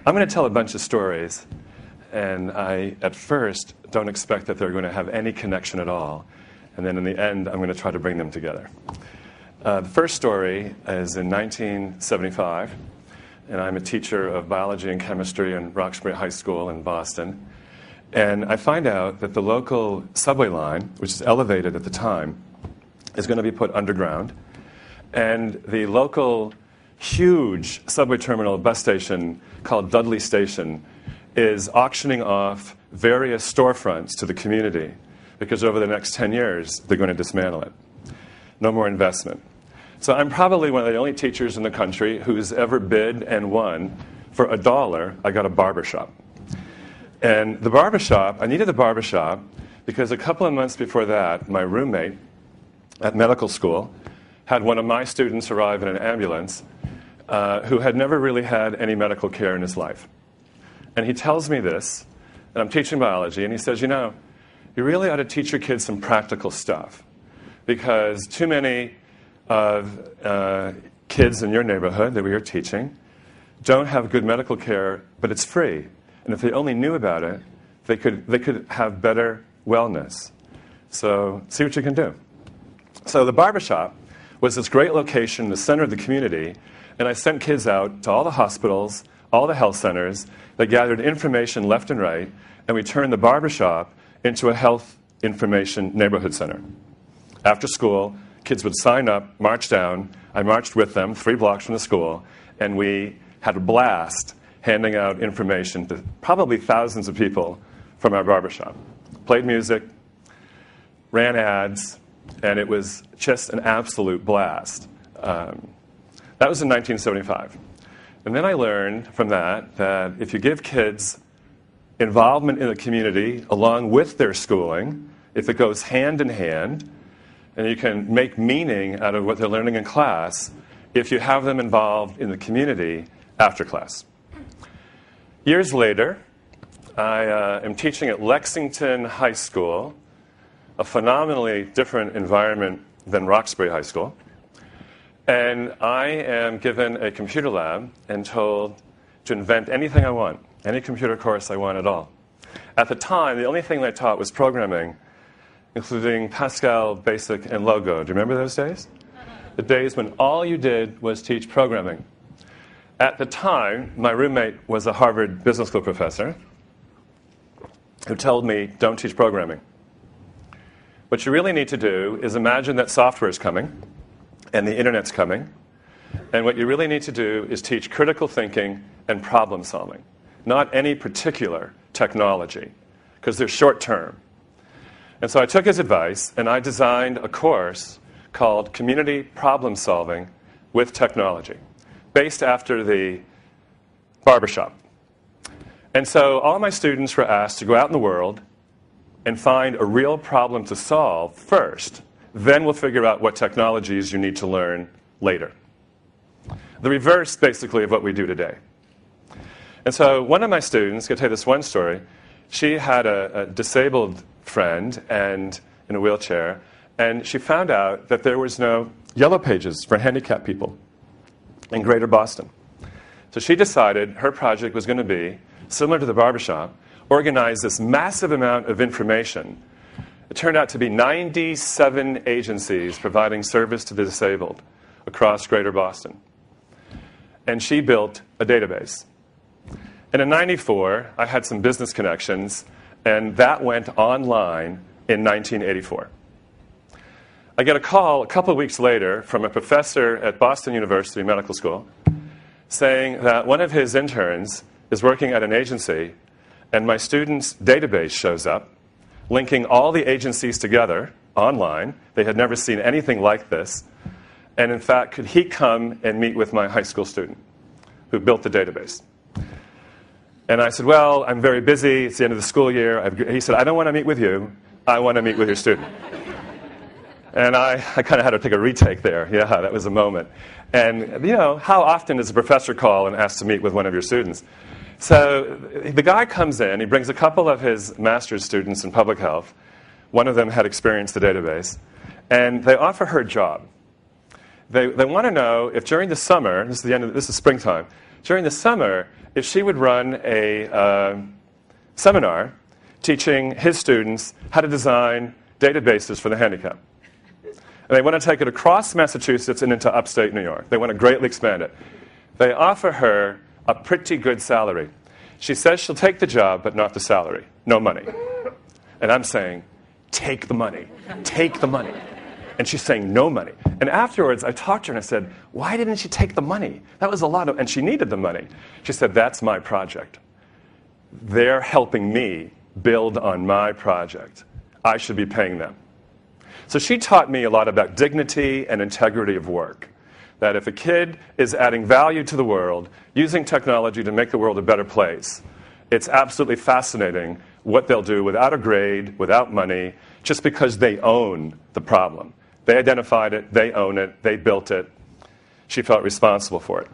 I'm going to tell a bunch of stories, and I, at first, don't expect that they're going to have any connection at all. And then in the end, I'm going to try to bring them together. The first story is in 1975, and I'm a teacher of biology and chemistry in Roxbury High School in Boston. And I find out that the local subway line, which is elevated at the time, is going to be put underground. And the local huge subway terminal bus station called Dudley Station is auctioning off various storefronts to the community because over the next 10 years, they're going to dismantle it. No more investment. So I'm probably one of the only teachers in the country who's ever bid and won. For $1, I got a barbershop. And the barbershop, I needed a barbershop because a couple of months before that, my roommate at medical school had one of my students arrive in an ambulance who had never really had any medical care in his life. And he tells me this, and I'm teaching biology, and he says, you know, you really ought to teach your kids some practical stuff because too many of kids in your neighborhood that we are teaching don't have good medical care, but it's free. And if they only knew about it, they could have better wellness. So see what you can do. So the barbershop was this great location in the center of the community, and I sent kids out to all the hospitals, all the health centers. They gathered information left and right, and we turned the barbershop into a health information neighborhood center. After school, kids would sign up, march down. I marched with them 3 blocks from the school, and we had a blast handing out information to probably thousands of people from our barbershop. Played music, ran ads, and it was just an absolute blast. That was in 1975. And then I learned from that if you give kids involvement in the community along with their schooling, if it goes hand in hand, and you can make meaning out of what they're learning in class, if you have them involved in the community after class. Years later, I am teaching at Lexington High School, a phenomenally different environment than Roxbury High School. And I am given a computer lab and told to invent anything I want, any computer course I want at all. At the time, the only thing I taught was programming, including Pascal, Basic, and Logo. Do you remember those days? The days when all you did was teach programming. At the time, my roommate was a Harvard Business School professor who told me, don't teach programming. What you really need to do is imagine that software is coming and the internet's coming. And what you really need to do is teach critical thinking and problem solving, not any particular technology, because they're short term. And so I took his advice and I designed a course called Community Problem Solving with Technology, based after the barbershop. And so all my students were asked to go out in the world and find a real problem to solve first. Then we'll figure out what technologies you need to learn later. The reverse, basically, of what we do today. And so one of my students, I'm going to tell you this one story, she had a disabled friend and in a wheelchair, and she found out that there was no yellow pages for handicapped people in Greater Boston. So she decided her project was going to be, similar to the barbershop, organize this massive amount of information. It turned out to be 97 agencies providing service to the disabled across Greater Boston. And she built a database. And in '94, I had some business connections, and that went online in 1984. I get a call a couple of weeks later from a professor at Boston University Medical School saying that one of his interns is working at an agency, and my student's database shows up, linking all the agencies together online. They had never seen anything like this. And in fact, could he come and meet with my high school student who built the database? And I said, well, I'm very busy. It's the end of the school year. He said, I don't want to meet with you. I want to meet with your student. And I kind of had to take a retake there. Yeah, that was a moment. And, you know, how often does a professor call and ask to meet with one of your students? So the guy comes in. He brings a couple of his master's students in public health. One of them had experienced the database. And they offer her a job. They want to know if during the summer, this is springtime, during the summer, if she would run a seminar teaching his students how to design databases for the handicapped. And they want to take it across Massachusetts and into upstate New York. They want to greatly expand it. They offer her a pretty good salary. She says she'll take the job, but not the salary. No money. And I'm saying, take the money. Take the money. And she's saying, no money. And afterwards, I talked to her and I said, why didn't she take the money? That was a lot of, and she needed the money. She said, that's my project. They're helping me build on my project. I should be paying them. So she taught me a lot about dignity and integrity of work. That if a kid is adding value to the world, using technology to make the world a better place, it's absolutely fascinating what they'll do without a grade, without money, just because they own the problem. They identified it, they own it, they built it. She felt responsible for it.